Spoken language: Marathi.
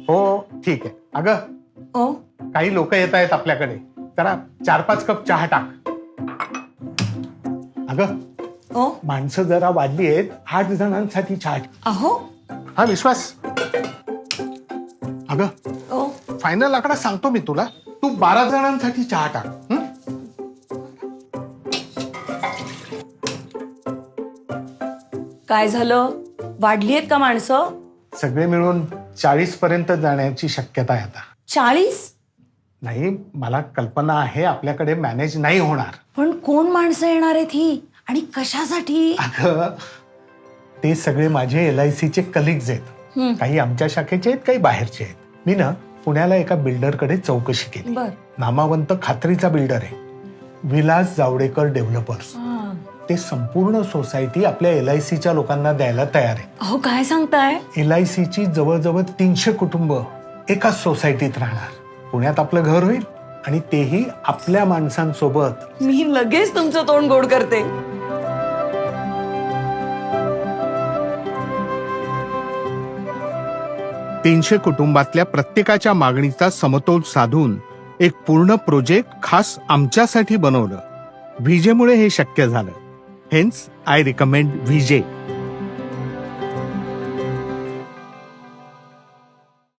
हो ठीक आहे. अगं ओ काही लोक येत आहेत आपल्याकडे, जरा 4-5 कप चहा टाक. अगं ओ माणसं जरा वाढली आहेत, 8 जणांसाठी चहा ठेव. अहो हा विश्वास. अगं ओ फायनल आकडा सांगतो मी तुला, तू 12 जणांसाठी चहा टाक. हं? काय झालं? वाढली आहेत का माणसं? सगळे मिळून 40 पर्यंत जाण्याची शक्यता आहे आता. 40? नाही, मला कल्पना आहे आपल्याकडे मॅनेज नाही होणार. पण कोण माणसं येणार आहेत ही आणि कशासाठी? अगं ते सगळे माझे LICचे कलिग्ज आहेत. काही आमच्या शाखेचे आहेत, काही बाहेरचे आहेत. मी ना पुण्याला एका बिल्डरकडे चौकशी केली. बर नामावंत खात्रीचा बिल्डर आहे, विलास जावडेकर डेव्हलपर्स. ते संपूर्ण सोसायटी आपल्या LICच्या लोकांना द्यायला तयार आहे. अहो काय सांगताय? LICची जवळजवळ 300 कुटुंब एकाच सोसायटीत राहणार. पुण्यात आपलं घर होईल आणि तेही आपल्या माणसांसोबत. मी लगेच तुमचं तोंड गोड करते. तीनशे कुटुंबातल्या प्रत्येकाच्या मागणीचा समतोल साधून एक पूर्ण प्रोजेक्ट खास आमच्यासाठी बनवलं. व्हीजेमुळे हे शक्य झालं. Hence I recommend VJ.